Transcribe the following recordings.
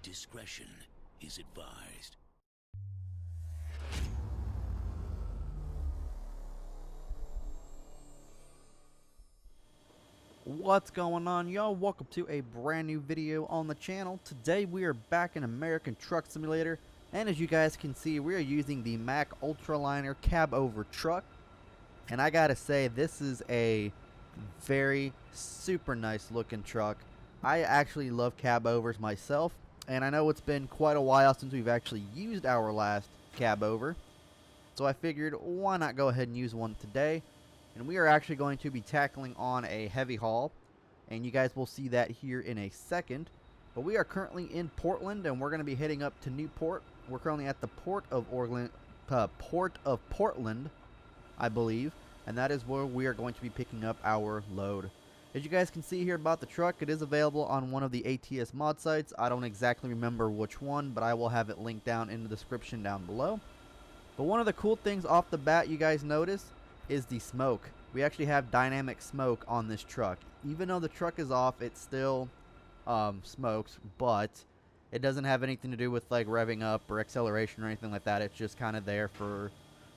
Discretion is advised. What's going on, y'all? Welcome to a brand new video on the channel. Today we are back in American Truck Simulator, and as you guys can see, we are using the Mack Ultraliner Cabover truck. And I gotta say, this is a very super nice looking truck. I actually love Cabovers myself, and I know it's been quite a while since we've actually used our last Cabover, so I figured why not go ahead and use one today. And we are actually going to be tackling on a heavy haul, and you guys will see that here in a second. But we are currently in Portland, and we're going to be heading up to Newport. We're currently at the Port of Portland, I believe, and that is where we are going to be picking up our load. As you guys can see here about the truck, it is available on one of the ATS mod sites. I don't exactly remember which one, but I will have it linked down in the description down below. But one of the cool things off the bat you guys notice is the smoke. We actually have dynamic smoke on this truck. Even though the truck is off, it still smokes, but it doesn't have anything to do with like revving up or acceleration or anything like that. It's just kind of there for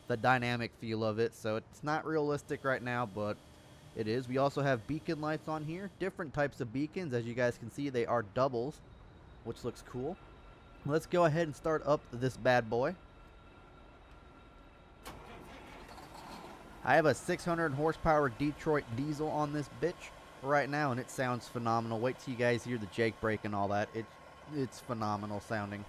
the dynamic feel of it. So it's not realistic right now, but it is. We also have beacon lights on here, different types of beacons. As you guys can see, they are doubles, which looks cool. Let's go ahead and start up this bad boy. I have a 600 horsepower Detroit diesel on this bitch right now, and it sounds phenomenal. Wait till you guys hear the Jake brake and all that. It's phenomenal sounding.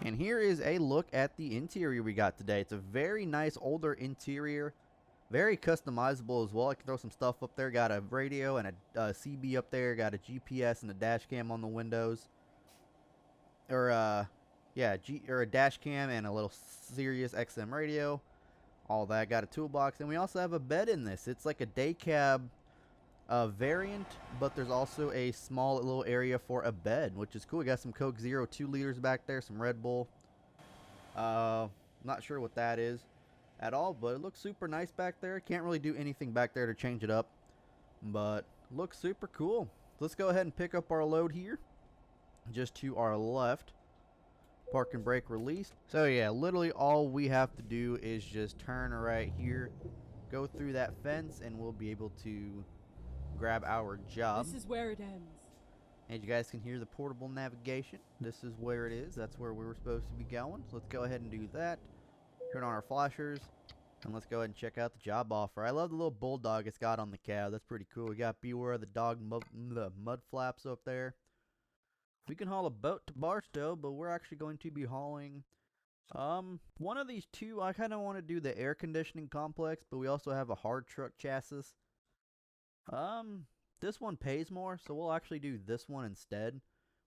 And here is a look at the interior we got today. It's a very nice older interior. Very customizable as well. I can throw some stuff up there. Got a radio and a CB up there. Got a GPS and a dash cam on the windows. Or a dash cam and a little Sirius XM radio. All that. Got a toolbox. And we also have a bed in this. It's like a day cab variant, but there's also a small little area for a bed, which is cool. We got some Coke Zero 2 liters back there. Some Red Bull. Not sure what that is at all, but it looks super nice back there. Can't really do anything back there to change it up, but looks super cool. Let's go ahead and pick up our load here, just to our left. Park and brake release. So yeah, literally all we have to do is just turn right here, go through that fence, and we'll be able to grab our job. This is where it ends. As you guys can hear the portable navigation, this is where it is. That's where we were supposed to be going. So let's go ahead and do that. Turn on our flashers, and let's go ahead and check out the job offer. I love the little bulldog it's got on the cab. That's pretty cool. We got beware of the dog the mud flaps up there. We can haul a boat to Barstow, but we're actually going to be hauling one of these two. I kind of want to do the air conditioning complex, but we also have a hard truck chassis. This one pays more, so we'll actually do this one instead.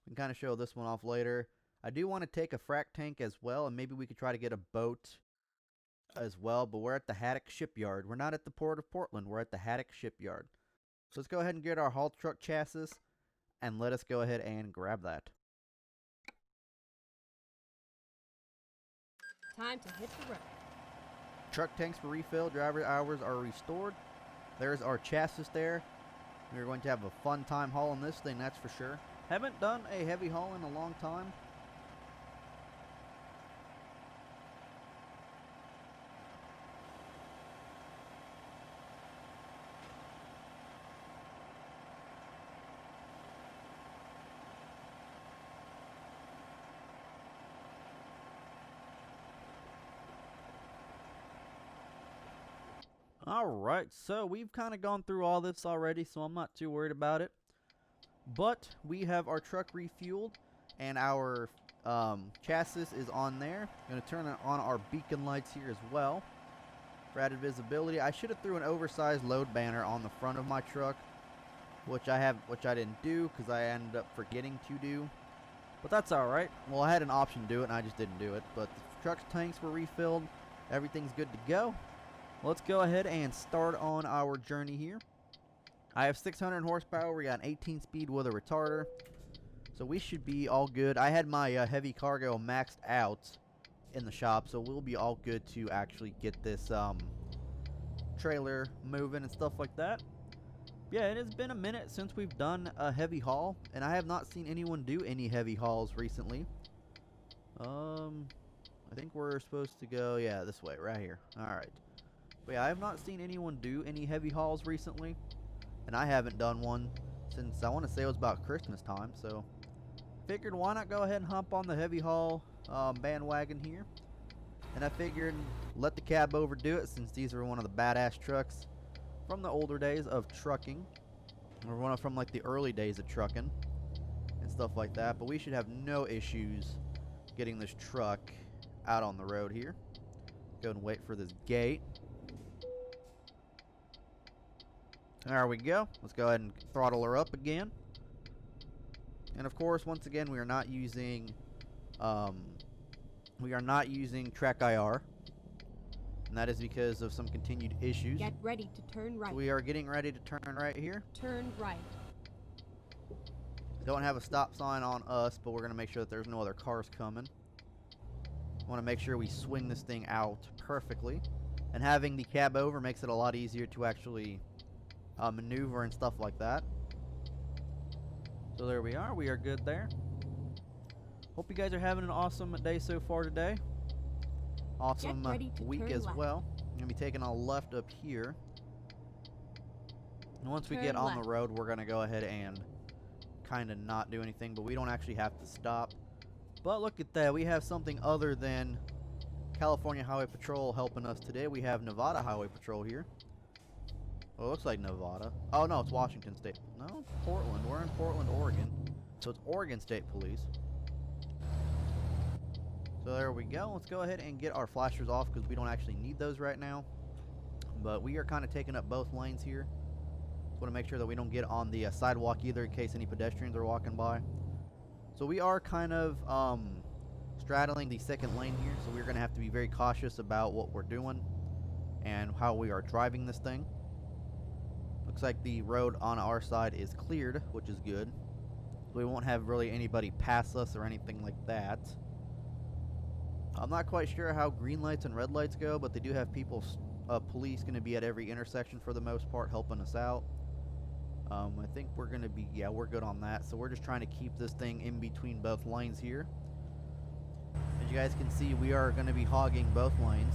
We can kind of show this one off later. I do want to take a frac tank as well, and maybe we could try to get a boat as well, but we're at the Haddock Shipyard. We're not at the Port of Portland. We're at the Haddock Shipyard. So let's go ahead and get our haul truck chassis, and let us go ahead and grab that. Time to hit the road. Truck tanks were refilled. Driver hours are restored. There's our chassis there. We're going to have a fun time hauling this thing, that's for sure. Haven't done a heavy haul in a long time. Alright, so we've kind of gone through all this already, so I'm not too worried about it. But we have our truck refueled, and our chassis is on there. I'm going to turn on our beacon lights here as well for added visibility. I should have threw an oversized load banner on the front of my truck, which I didn't do because I ended up forgetting to do. But that's alright. Well, I had an option to do it, and I just didn't do it. But the truck's tanks were refilled. Everything's good to go. Let's go ahead and start on our journey here. I have 600 horsepower. We got an 18 speed with a retarder. So we should be all good. I had my heavy cargo maxed out in the shop, so we'll be all good to actually get this trailer moving and stuff like that. Yeah, it has been a minute since we've done a heavy haul, and I have not seen anyone do any heavy hauls recently. I think we're supposed to go, yeah, this way, right here. Alright. But yeah, I have not seen anyone do any heavy hauls recently, and I haven't done one since, I want to say it was about Christmas time, so figured why not go ahead and hop on the heavy haul bandwagon here. And I figured let the Cabover do it, since these are one of the badass trucks from the older days of trucking, or one from like the early days of trucking and stuff like that. But we should have no issues getting this truck out on the road here. Go and wait for this gate. There we go. Let's go ahead and throttle her up again. And of course, once again, we are not using track IR, and that is because of some continued issues. Get ready to turn right. So we are getting ready to turn right here. Turn right. Don't have a stop sign on us, but we're going to make sure that there's no other cars coming. Want to make sure we swing this thing out perfectly. And having the Cabover makes it a lot easier to actually maneuver and stuff like that. So there we are. We are good there. Hope you guys are having an awesome day so far today. Awesome week as well. I'm going to be taking a left up here. And once we get on the road, we're going to go ahead and kind of not do anything, but we don't actually have to stop. But look at that. We have something other than California Highway Patrol helping us today. We have Nevada Highway Patrol here. Well, it looks like Nevada. Oh, no, it's Washington State. No, Portland. We're in Portland, Oregon. So it's Oregon State Police. So there we go. Let's go ahead and get our flashers off because we don't actually need those right now. But we are kind of taking up both lanes here. Just want to make sure that we don't get on the sidewalk either in case any pedestrians are walking by. So we are kind of straddling the second lane here. So we're going to have to be very cautious about what we're doing and how we are driving this thing. Looks like the road on our side is cleared, which is good. So we won't have really anybody pass us or anything like that. I'm not quite sure how green lights and red lights go, but they do have people, police going to be at every intersection for the most part helping us out. I think we're going to be, yeah, we're good on that. So we're just trying to keep this thing in between both lanes here. As you guys can see, we are going to be hogging both lanes.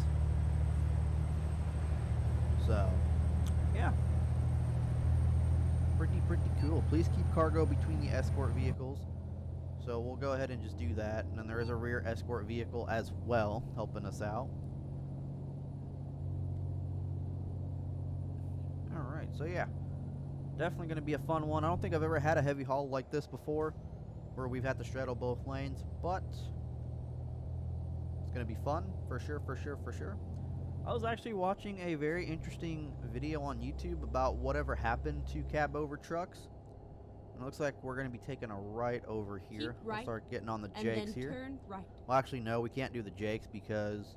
So, yeah. Pretty cool. Please keep cargo between the escort vehicles. So we'll go ahead and just do that. And then there is a rear escort vehicle as well helping us out. Alright, so yeah. Definitely going to be a fun one. I don't think I've ever had a heavy haul like this before, where we've had to straddle both lanes, but it's going to be fun, for sure. I was actually watching a very interesting video on YouTube about whatever happened to Cabover trucks. And it looks like we're going to be taking a right over here. We'll start getting on the Jakes here. Turn right. Well, actually, no, we can't do the Jakes because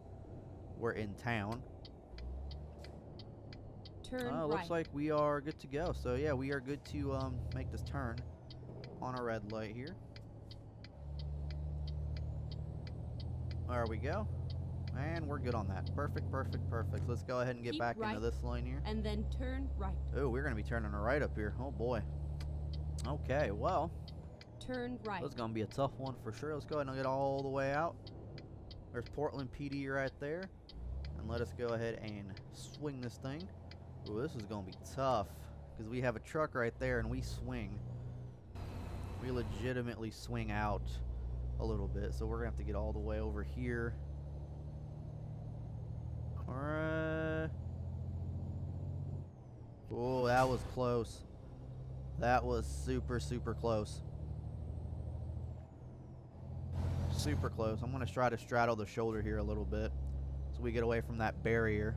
we're in town. Turn right. Looks like we are good to go. So yeah, we are good to make this turn on a red light here. There we go. And we're good on that. Perfect. Let's go ahead and get back into this lane here. And then turn right. Oh, we're going to be turning a right up here. Oh boy. Okay, well. Turn right. This is going to be a tough one for sure. Let's go ahead and get all the way out. There's Portland PD right there. And let us go ahead and swing this thing. Ooh, this is going to be tough because we have a truck right there and we swing. We legitimately swing out a little bit. So we're going to have to get all the way over here. Alright. Oh, that was close. That was super close. Super close. I'm going to try to straddle the shoulder here a little bit so we get away from that barrier.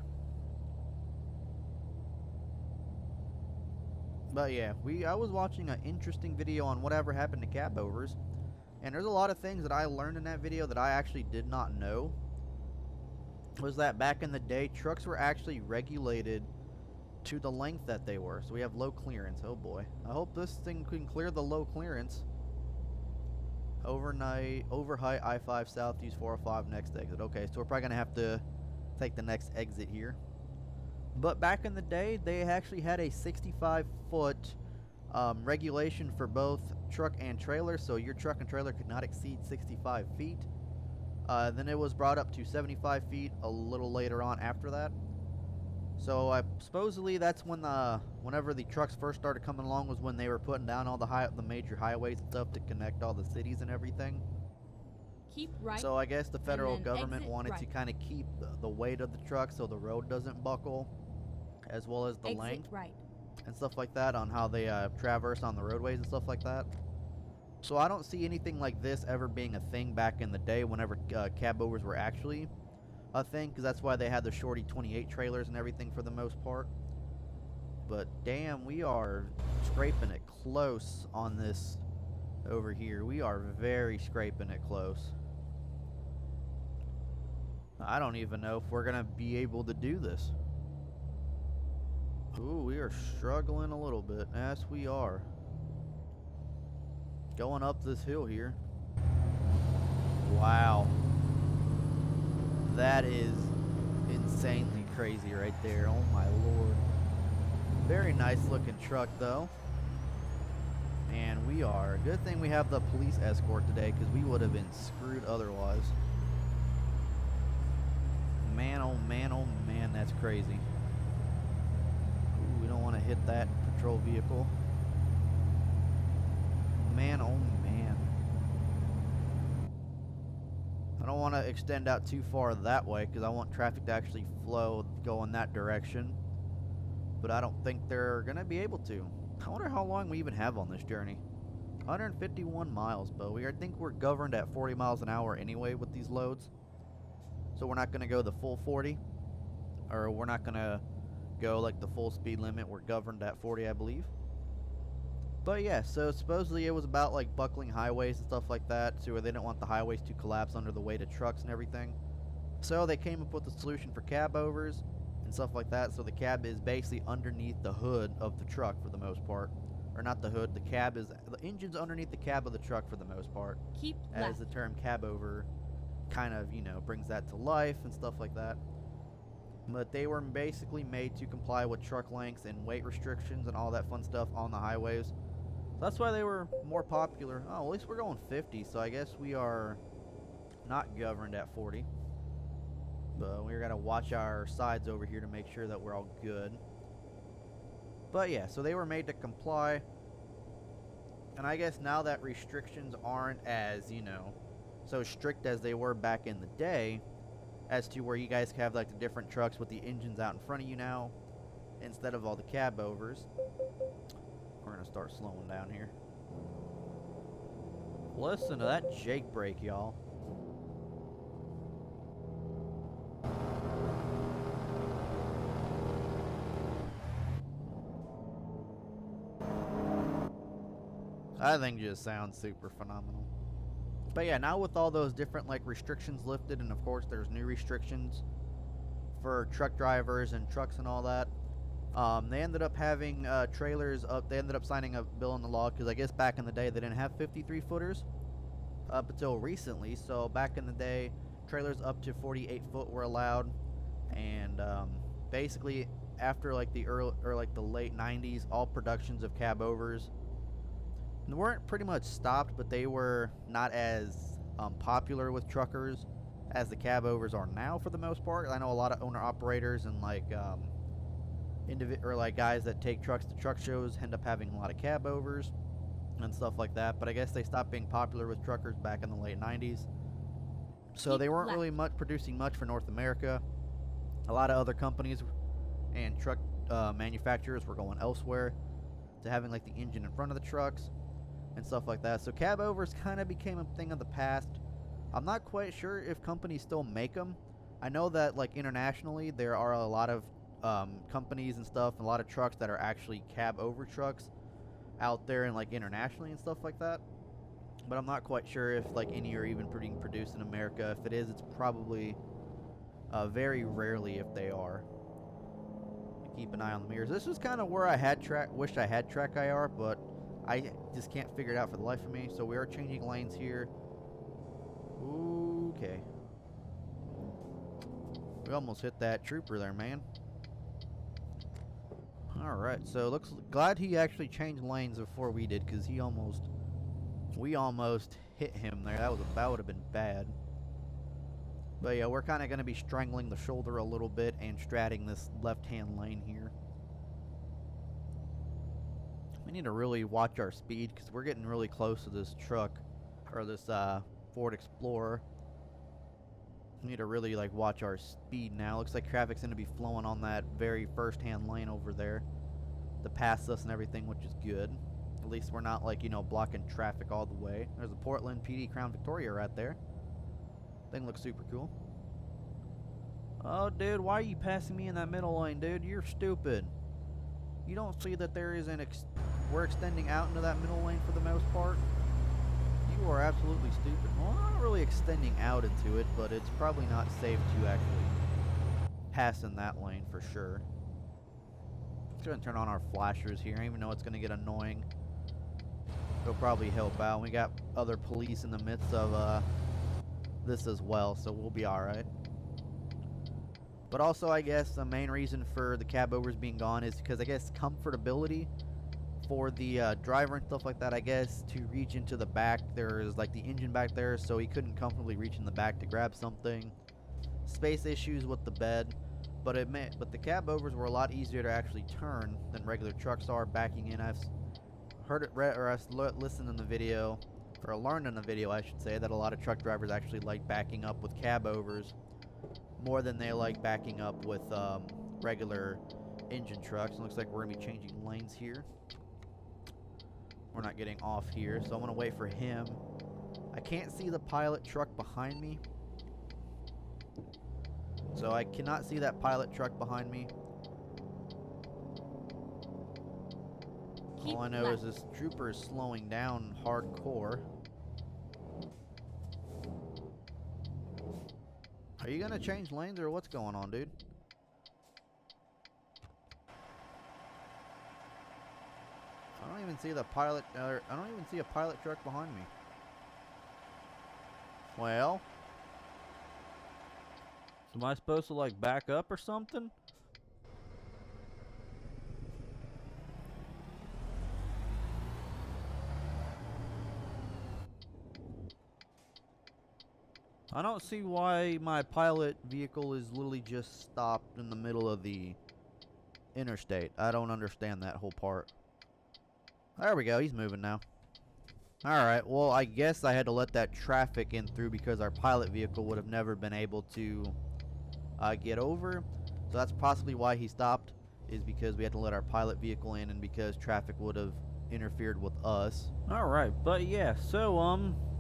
But yeah, I was watching an interesting video on whatever happened to Cabovers, and there's a lot of things that I learned in that video that I actually did not know. Was that back in the day, trucks were actually regulated to the length that they were. So we have low clearance. Oh boy. I hope this thing can clear the low clearance. Overheight I-5 south, use 405 next exit. Okay, so we're probably gonna have to take the next exit here. But back in the day, they actually had a 65-foot regulation for both truck and trailer, so your truck and trailer could not exceed 65 feet. Then it was brought up to 75 feet a little later on after that. So supposedly that's when whenever the trucks first started coming along was when they were putting down all the major highways and stuff to connect all the cities and everything. Keep right. So I guess the federal government wanted right. to kind of keep the weight of the truck so the road doesn't buckle, as well as the Exit length right. and stuff like that on how they traverse on the roadways and stuff like that. So I don't see anything like this ever being a thing back in the day whenever cabovers were actually a thing, because that's why they had the shorty 28 trailers and everything for the most part. But damn, we are scraping it close on this over here. We are very scraping it close. I don't even know if we're gonna be able to do this. Ooh, we are struggling a little bit. Yes, we are. Going up this hill here. Wow. That is insanely crazy right there. Oh my lord. Very nice looking truck though. And we are. Good thing we have the police escort today, because we would have been screwed otherwise. Man, oh man, that's crazy. Ooh, we don't want to hit that patrol vehicle. Man, oh man. I don't want to extend out too far that way because I want traffic to actually flow, go in that direction. But I don't think they're going to be able to. I wonder how long we even have on this journey. 151 miles, but I think we're governed at 40 miles an hour anyway with these loads. So we're not going to go the full 40. Or we're not going to go like the full speed limit. We're governed at 40, I believe. But yeah, so supposedly it was about like buckling highways and stuff like that, so where they didn't want the highways to collapse under the weight of trucks and everything. So they came up with a solution for cabovers and stuff like that. So the cab is basically underneath the hood of the truck for the most part. Or not the hood, the engine's underneath the cab of the truck for the most part. Keep as left. the term cabover kind of, brings that to life and stuff like that. But they were basically made to comply with truck lengths and weight restrictions and all that fun stuff on the highways. That's why they were more popular. Oh, at least we're going 50, so I guess we are not governed at 40. But we're going to watch our sides over here to make sure that we're all good. But yeah, so they were made to comply. And I guess now that restrictions aren't as, so strict as they were back in the day, as to where you guys have like the different trucks with the engines out in front of you now, instead of all the cabovers. We're going to start slowing down here. Listen to that Jake brake, y'all. That thing just sounds super phenomenal. But yeah, now with all those different like restrictions lifted, and of course there's new restrictions for truck drivers and trucks and all that. They ended up having trailers up. They ended up signing a bill in the law because I guess back in the day they didn't have 53 footers up until recently. So back in the day, trailers up to 48 foot were allowed, and basically after like the late 90s, all productions of cabovers weren't pretty much stopped, but they were not as popular with truckers as the cabovers are now for the most part. I know a lot of owner operators and like guys that take trucks to truck shows end up having a lot of cabovers and stuff like that, but I guess they stopped being popular with truckers back in the late 90s. So they weren't really producing much for North America. A lot of other companies and truck manufacturers were going elsewhere to having like the engine in front of the trucks and stuff like that. So cabovers kind of became a thing of the past. I'm not quite sure if companies still make them. I know that like internationally there are a lot of companies and stuff, and a lot of trucks that are actually cabover trucks out there and like internationally and stuff like that. But I'm not quite sure if like any are even being produced in America. If it is, it's probably very rarely if they are. Keep an eye on the mirrors. This is kind of where I had wished I had track IR, but I just can't figure it out for the life of me. So we are changing lanes here. Okay. We almost hit that trooper there, man. Alright, so glad he actually changed lanes before we did, because we almost hit him there. That would have been bad. But yeah, we're kind of going to be strangling the shoulder a little bit and stratting this left-hand lane here. We need to really watch our speed, because we're getting really close to this truck, or this Ford Explorer. We need to really like watch our speed now. Looks like traffic's going to be flowing on that very first-hand lane over there to pass us and everything, which is good. At least we're not like, you know, blocking traffic all the way. There's a Portland PD Crown Victoria right there. Thing looks super cool. Oh, dude, why are you passing me in that middle lane, dude? You're stupid. You don't see that there is we're extending out into that middle lane for the most part? You are absolutely stupid. Well, I'm not really extending out into it, but it's probably not safe to actually pass in that lane for sure. Let's go ahead and turn on our flashers here, even though it's going to get annoying. It'll probably help out. We got other police in the midst of this as well, so we'll be alright. But also, I guess the main reason for the cabovers being gone is because I guess comfortability for the driver and stuff like that. I guess to reach into the back, there is like the engine back there, so he couldn't comfortably reach in the back to grab something. Space issues with the bed, but the cabovers were a lot easier to actually turn than regular trucks are backing in. I've heard it read, or I've listened in the video, or learned in the video, I should say, that a lot of truck drivers actually like backing up with cabovers more than they like backing up with regular engine trucks. It looks like we're gonna be changing lanes here. We're not getting off here, so I'm gonna wait for him. I can't see the pilot truck behind me, so I cannot see that pilot truck behind me. All I know is this trooper is slowing down hardcore. Are you gonna change lanes or what's going on, dude? I don't even see the pilot, I don't even see a pilot truck behind me. Well, am I supposed to like back up or something? I don't see why my pilot vehicle is literally just stopped in the middle of the interstate. I don't understand that whole part. There we go, he's moving now. Alright, well, I guess I had to let that traffic in through because our pilot vehicle would have never been able to get over. So that's possibly why he stopped, is because we had to let our pilot vehicle in and because traffic would have interfered with us. Alright, but yeah, so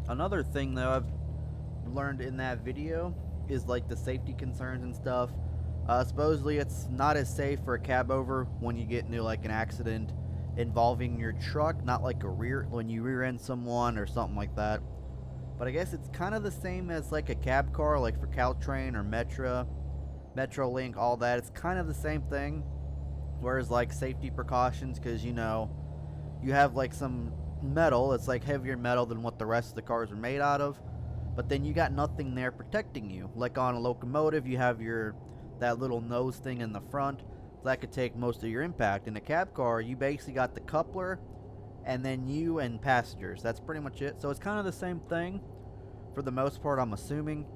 another thing that I've learned in that video is like the safety concerns and stuff. Supposedly it's not as safe for a cabover when you get into like an accident involving your truck, not like when you rear end someone or something like that. But I guess it's kind of the same as like a cab car, like for Caltrain or Metrolink, all that. It's kind of the same thing. Whereas like safety precautions, because you know, you have like some metal, it's like heavier metal than what the rest of the cars are made out of. But then you got nothing there protecting you. Like on a locomotive, you have that little nose thing in the front. That could take most of your impact. In a cab car, you basically got the coupler and then you and passengers. That's pretty much it. So it's kind of the same thing for the most part, I'm assuming.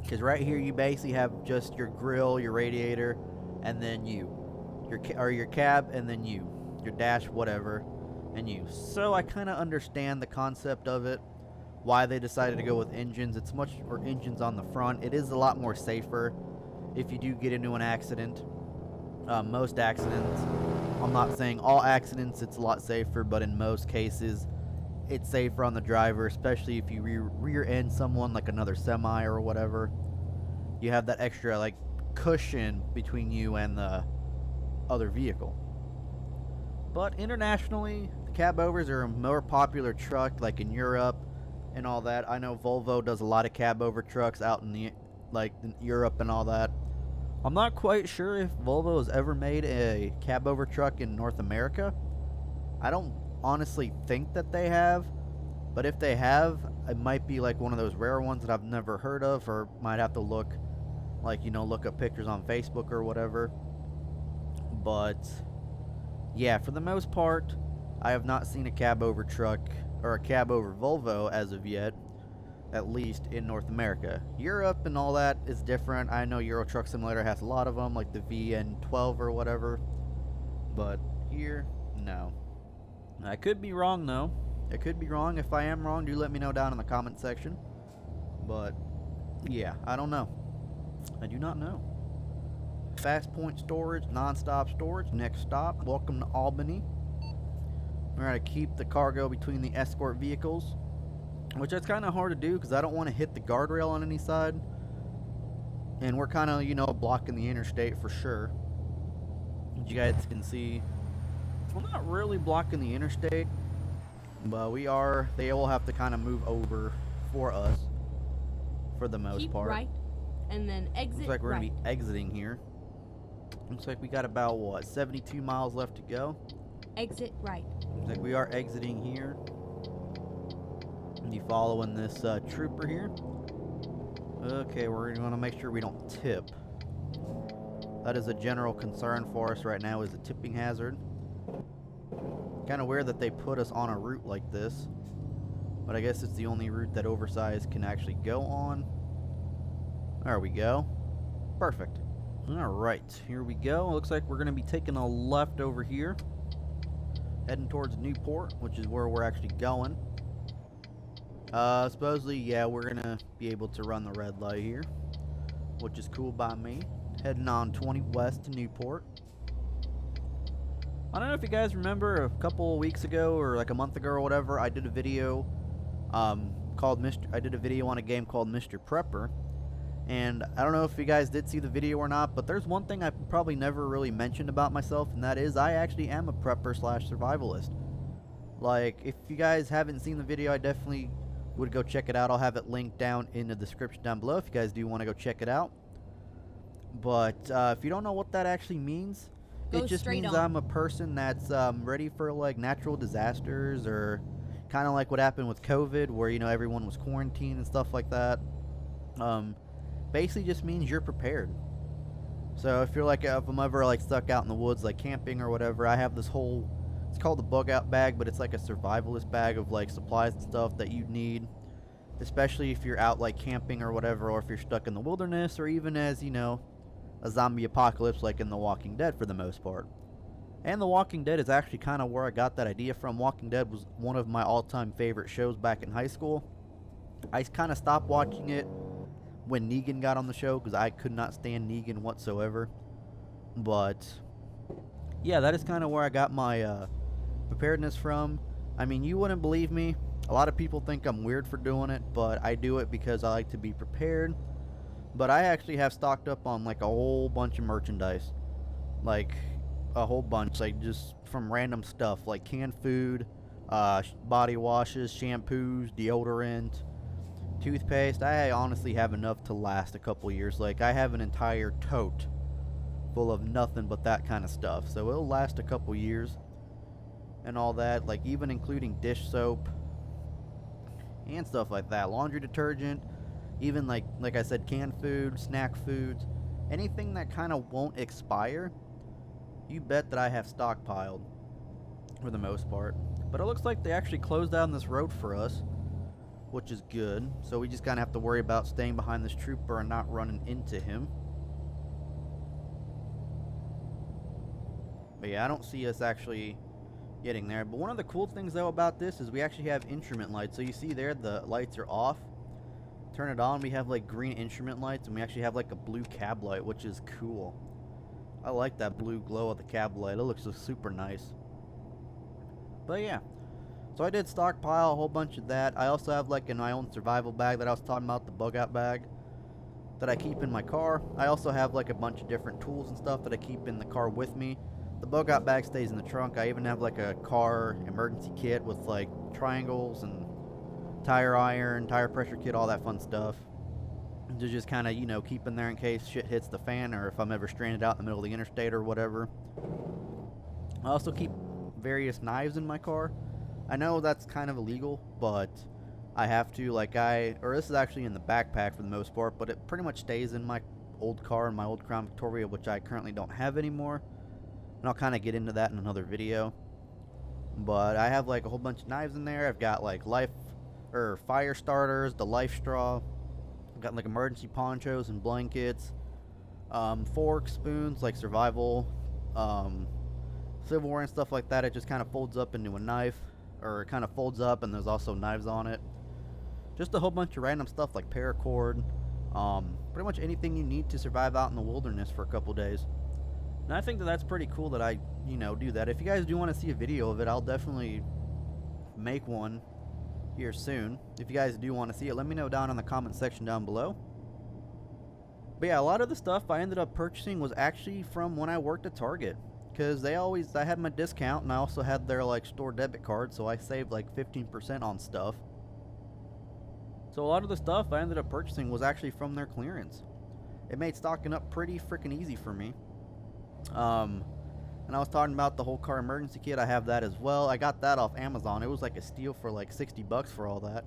Because right here, you basically have just your grill, your radiator, and then you. Your cab, and then you. Your dash, whatever, and you. So I kind of understand the concept of it. Why they decided to go with engines. It's or engines on the front. It is a lot more safer if you do get into an accident. Most accidents, I'm not saying all accidents it's a lot safer, but in most cases it's safer on the driver, especially if you rear end someone like another semi or whatever. You have that extra like cushion between you and the other vehicle. But internationally, the cabovers are a more popular truck, like in Europe and all that. I know Volvo does a lot of cabover trucks out in in Europe and all that. I'm not quite sure if Volvo has ever made a cabover truck in North America. I don't honestly think that they have, but if they have, it might be like one of those rare ones that I've never heard of, or might have to look, like, you know, look up pictures on Facebook or whatever. But yeah, for the most part, I have not seen a Cabover truck or a Cabover Volvo as of yet, at least in North America. Europe and all that is different. I know Euro Truck Simulator has a lot of them, like the VN12 or whatever, but here, no. I could be wrong though. I could be wrong. If I am wrong, do let me know down in the comment section. But yeah, I don't know. I do not know. Fast point storage, non-stop storage. Next stop, welcome to Albany. We're going to keep the cargo between the escort vehicles, which that's kind of hard to do because I don't want to hit the guardrail on any side. And we're kind of, you know, blocking the interstate for sure. As you guys can see, we're not really blocking the interstate, but we are. They will have to kind of move over for us for the most Keep part. right, and then exit Looks like we're right. going to be exiting here. Looks like we got about, what, 72 miles left to go. Exit right. Looks like we are exiting here. You following this trooper here? Okay, we're going to make sure we don't tip. That is a general concern for us right now, is a tipping hazard. Kind of weird that they put us on a route like this, but I guess it's the only route that oversized can actually go on. There we go. Perfect. Alright, here we go. Looks like we're going to be taking a left over here, heading towards Newport, which is where we're actually going. Supposedly, yeah, we're going to be able to run the red light here, which is cool by me. Heading on 20 west to Newport. I don't know if you guys remember, a couple of weeks ago or like a month ago or whatever, I did a video I did a video on a game called Mr. Prepper. And I don't know if you guys did see the video or not, but there's one thing I probably never really mentioned about myself, and that is I actually am a prepper slash survivalist. Like, if you guys haven't seen the video, I definitely would go check it out. I'll have it linked down in the description down below if you guys do want to go check it out. But if you don't know what that actually means, it just means I'm a person that's ready for like natural disasters, or kind of like what happened with COVID, where, you know, everyone was quarantined and stuff like that. Basically just means you're prepared. So if you're like, if I'm ever like stuck out in the woods, like camping or whatever, I have this whole, it's called the bug out bag, but it's like a survivalist bag of like supplies and stuff that you need, especially if you're out like camping or whatever, or if you're stuck in the wilderness, or even as, you know, a zombie apocalypse like in The Walking Dead for the most part. And The Walking Dead is actually kind of where I got that idea from. Walking Dead was one of my all-time favorite shows back in high school. I kind of stopped watching it when Negan got on the show, because I could not stand Negan whatsoever. But yeah, that is kind of where I got my preparedness from. I mean, you wouldn't believe me. A lot of people think I'm weird for doing it, but I do it because I like to be prepared. But I actually have stocked up on like a whole bunch of merchandise. Like a whole bunch, like just from random stuff, like canned food, body washes, shampoos, deodorant, toothpaste. I honestly have enough to last a couple years. Like, I have an entire tote full of nothing but that kind of stuff, so it'll last a couple years and all that, like even including dish soap and stuff like that, laundry detergent, even like I said, canned food, snack foods, anything that kind of won't expire. You bet that I have stockpiled for the most part. But it looks like they actually closed down this road for us, which is good. So we just kind of have to worry about staying behind this trooper and not running into him. But yeah, I don't see us actually getting there. But one of the cool things though about this is we actually have instrument lights. So you see there, the lights are off. Turn it on, we have like green instrument lights, and we actually have like a blue cab light, which is cool. I like that blue glow of the cab light. It looks super nice. But yeah, so I did stockpile a whole bunch of that. I also have like my own survival bag that I was talking about, the bug out bag, that I keep in my car. I also have like a bunch of different tools and stuff that I keep in the car with me. The bug out bag stays in the trunk. I even have like a car emergency kit with like triangles and tire iron, tire pressure kit, all that fun stuff, to just kind of, you know, keep in there in case shit hits the fan, or if I'm ever stranded out in the middle of the interstate or whatever. I also keep various knives in my car. I know that's kind of illegal, but I have to, like or this is actually in the backpack for the most part, but it pretty much stays in my old car, in my old Crown Victoria, which I currently don't have anymore. And I'll kind of get into that in another video. But I have like a whole bunch of knives in there. I've got like fire starters, the life straw. I've got like emergency ponchos and blankets, forks, spoons, like survival, silverware and stuff like that. It just kind of folds up into a knife, or it kind of folds up and there's also knives on it. Just a whole bunch of random stuff like paracord, pretty much anything you need to survive out in the wilderness for a couple days. And I think that that's pretty cool that I, do that. If you guys do want to see a video of it, I'll definitely make one here soon. If you guys do want to see it, let me know down in the comment section down below. But yeah, a lot of the stuff I ended up purchasing was actually from when I worked at Target, because I had my discount, and I also had their like store debit card, so I saved like 15% on stuff. So a lot of the stuff I ended up purchasing was actually from their clearance. It made stocking up pretty freaking easy for me. And I was talking about the whole car emergency kit. I have that as well. I got that off Amazon. It was like a steal for like 60 bucks for all that.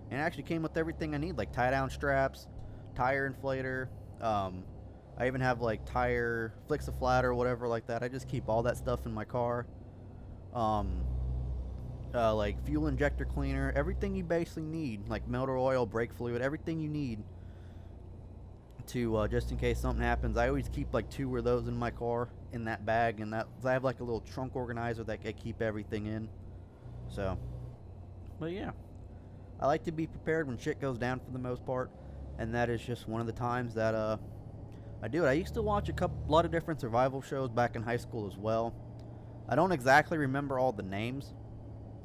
And it actually came with everything I need, like tie down straps, tire inflator. I even have like tire Fix-A-Flat or whatever like that. I just keep all that stuff in my car. Like fuel injector cleaner, everything you basically need, like motor oil, brake fluid, everything you need to just in case something happens. I always keep like 2 of those in my car in that bag, and I have like a little trunk organizer that I keep everything in. So, but yeah, I like to be prepared when shit goes down for the most part, and that is just one of the times that I do it. I used to watch a lot of different survival shows back in high school as well. I don't exactly remember all the names,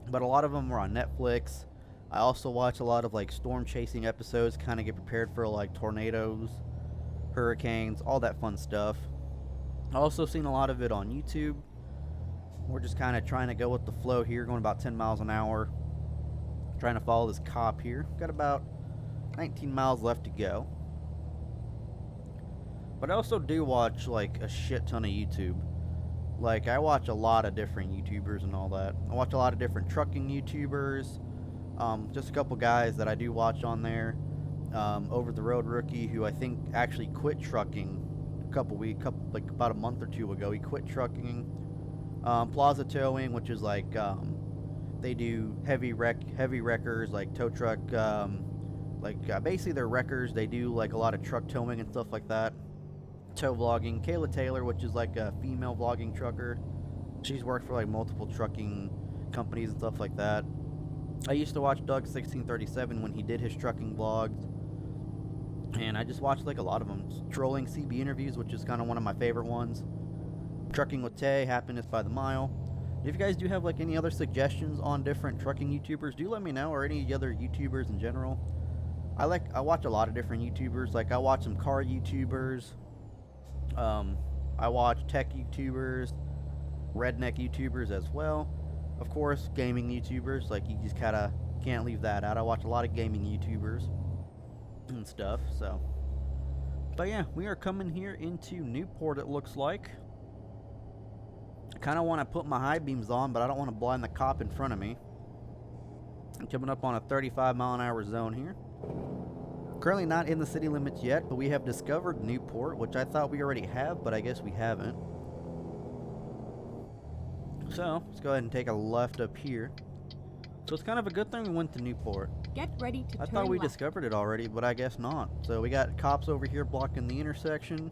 but a lot of them were on Netflix. I also watch a lot of like storm chasing episodes, kind of get prepared for like tornadoes, hurricanes, all that fun stuff. I also seen a lot of it on YouTube. We're just kind of trying to go with the flow here, going about 10 miles an hour, trying to follow this cop here. Got about 19 miles left to go. But I also do watch like a shit ton of YouTube. Like, I watch a lot of different YouTubers and all that. I watch a lot of different trucking YouTubers. Just a couple guys that I do watch on there. Over the Road Rookie, who I think actually quit trucking like about a month or 2 ago. He quit trucking. Plaza Towing, which is like, they do heavy wreckers, like tow truck, basically they're wreckers. They do like a lot of truck towing and stuff like that. Tow vlogging. Kayla Taylor, which is like a female vlogging trucker. She's worked for like multiple trucking companies and stuff like that. I used to watch Doug 1637 when he did his trucking vlogs, and I just watched like a lot of them. Trolling CB interviews, which is kind of one of my favorite ones. Trucking with Tay, Happiness by the Mile. If you guys do have like any other suggestions on different trucking YouTubers, do let me know, or any other YouTubers in general. I watch a lot of different YouTubers. Like, I watch some car YouTubers. I watch tech YouTubers, redneck YouTubers as well. Of course, gaming YouTubers, like, you just kinda can't leave that out. I watch a lot of gaming YouTubers and stuff, so. But yeah, we are coming here into Newport, it looks like. I kinda wanna put my high beams on, but I don't wanna blind the cop in front of me. I'm coming up on a 35-mile-an-hour zone here. Currently not in the city limits yet, but we have discovered Newport, which I thought we already have, but I guess we haven't. So, let's go ahead and take a left up here. So it's kind of a good thing we went to Newport. Get ready to turn I thought we left. discovered it already, but I guess not. So we got cops over here blocking the intersection.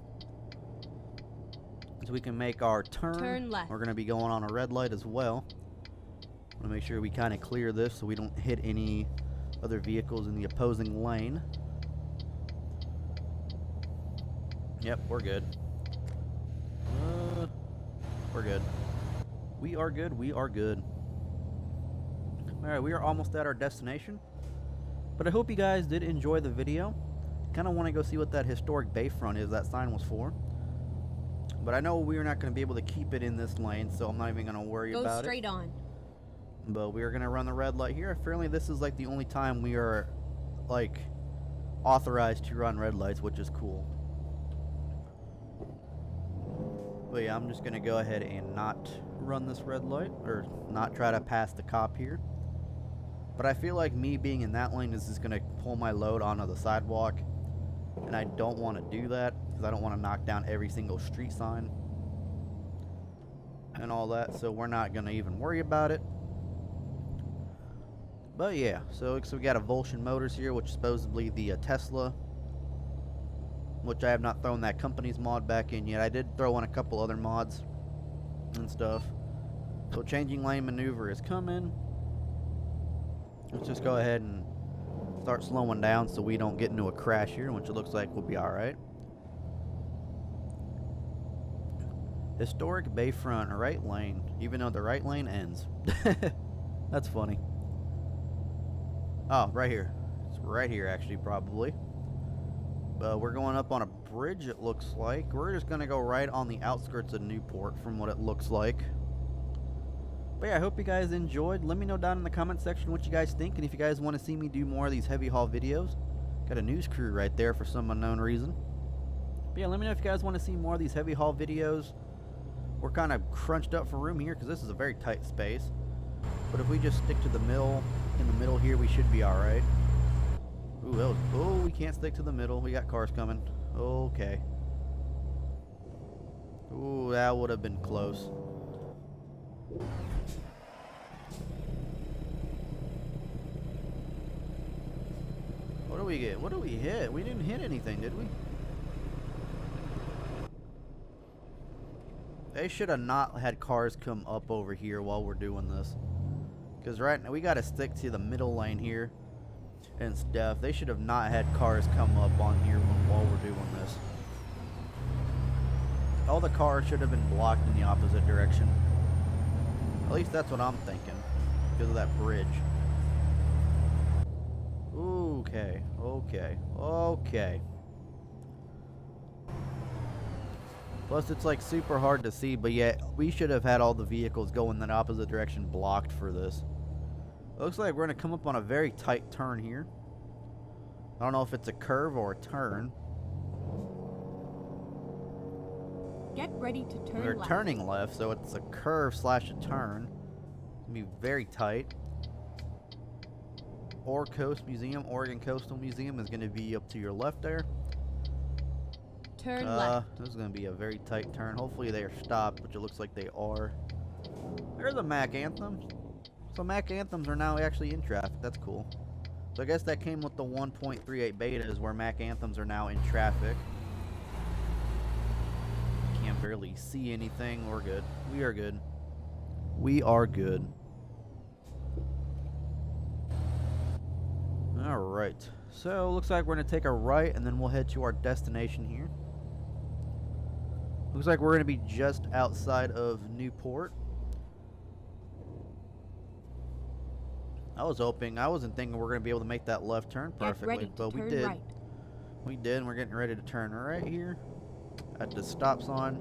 So we can make our turn. Turn left. We're going to be going on a red light as well. Want to make sure we kind of clear this so we don't hit any other vehicles in the opposing lane. Yep, we're good. We're good. We are good. We are good. Alright, we are almost at our destination. But I hope you guys did enjoy the video. Kind of want to go see what that historic bayfront is that sign was for. But I know we're not going to be able to keep it in this lane, so I'm not even going to worry about it. Go straight on. But we are going to run the red light here. Apparently this is like the only time we are like authorized to run red lights, which is cool. But yeah, I'm just going to go ahead and not run this red light, or not try to pass the cop here. But I feel like me being in that lane is just going to pull my load onto the sidewalk. And I don't want to do that because I don't want to knock down every single street sign and all that. So we're not going to even worry about it. But yeah, so we got a Vulcan Motors here, which is supposedly the Tesla, which I have not thrown that company's mod back in yet. I did throw in a couple other mods and stuff. So changing lane maneuver is coming. Let's just go ahead and start slowing down so we don't get into a crash here, which it looks like we'll be alright. Historic Bayfront right lane, even though the right lane ends. That's funny. Oh, right here. It's right here, actually, probably. We're going up on a bridge, it looks like. We're just going to go right on the outskirts of Newport, from what it looks like. But yeah, I hope you guys enjoyed. Let me know down in the comment section what you guys think, and if you guys want to see me do more of these heavy haul videos. Got a news crew right there for some unknown reason. But yeah, let me know if you guys want to see more of these heavy haul videos. We're kind of crunched up for room here because this is a very tight space. But if we just stick to the middle, in the middle here, we should be alright. Ooh, oh, we can't stick to the middle. We got cars coming. Okay. Ooh, that would have been close. What do we get? What do we hit? We didn't hit anything, did we? They should have not had cars come up over here while we're doing this. Because right now we got to stick to the middle lane here and stuff. They should have not had cars come up on here while we're doing this. All the cars should have been blocked in the opposite direction. At least that's what I'm thinking, because of that bridge. Okay, okay, okay. Plus it's like super hard to see, but yet we should have had all the vehicles go in that opposite direction blocked for this. Looks like we're going to come up on a very tight turn here. I don't know if it's a curve or a turn. Get ready to turn We're left. turning left, so it's a curve slash a turn. It's going to be very tight. Oregon Coastal Museum is going to be up to your left there. Turn left. This is going to be a very tight turn. Hopefully they are stopped, which it looks like they are. There's a Mac Anthem. So Mac Anthems are now actually in traffic. That's cool. So I guess that came with the 1.38 betas where Mac Anthems are now in traffic. Can't barely see anything. We're good. We are good. We are good. Alright. So looks like we're going to take a right and then we'll head to our destination here. Looks like we're going to be just outside of Newport. I wasn't thinking we're going to be able to make that left turn perfectly, but we did. Right. We did, and we're getting ready to turn right here at the stop sign.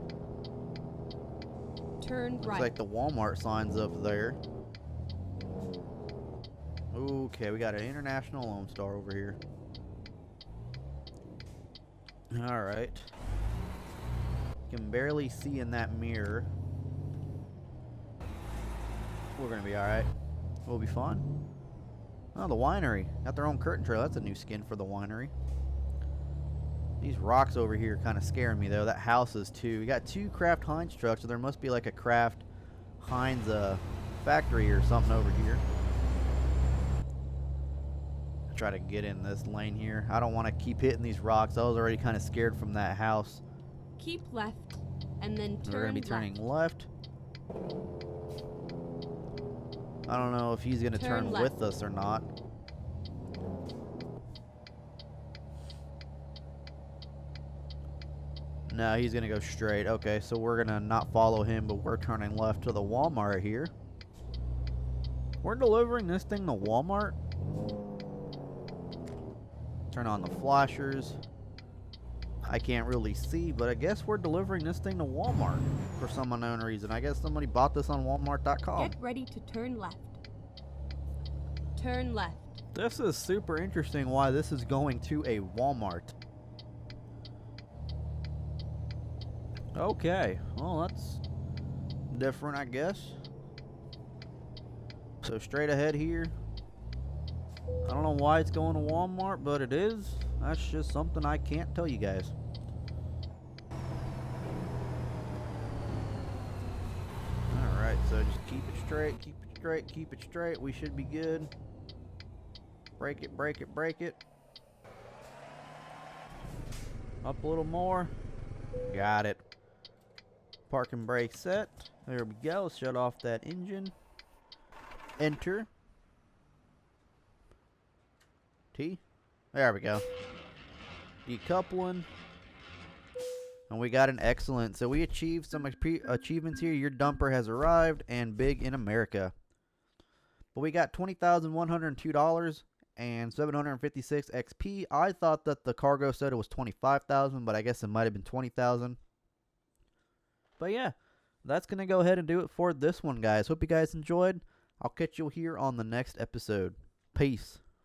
Turn Looks right. like the Walmart sign's up there. Okay, we got an International Lone Star over here. Alright. Can barely see in that mirror. We're going to be alright. We'll be fine. Oh, the winery. Got their own curtain trail. That's a new skin for the winery. These rocks over here kind of scaring me, though. That house is too. We got two Kraft Heinz trucks, so there must be like a Kraft Heinz factory or something over here. Try to get in this lane here. I don't want to keep hitting these rocks. I was already kind of scared from that house. Keep left, and then turn We're going to be turning left. I don't know if he's going to turn with us or not. No, he's going to go straight. Okay, so we're going to not follow him, but we're turning left to the Walmart here. We're delivering this thing to Walmart. Turn on the flashers. I can't really see, but I guess we're delivering this thing to Walmart for some unknown reason. I guess somebody bought this on Walmart.com. Get ready to turn left. Turn left. This is super interesting why this is going to a Walmart. Okay, well different, I guess. So straight ahead here. I don't know why it's going to Walmart, but it is. That's just something I can't tell you guys. Alright, so just keep it straight, keep it straight, keep it straight. We should be good. Break it, break it, break it. Up a little more. Got it. Parking brake set. There we go. Shut off that engine. Enter. T. There we go. Decoupling. And we got an excellent. So we achieved some achievements here. Your dumper has arrived and big in America. But we got $20,102 and 756 XP. I thought that the cargo said it was 25,000, but I guess it might have been 20,000. But yeah, that's going to go ahead and do it for this one, guys. Hope you guys enjoyed. I'll catch you here on the next episode. Peace.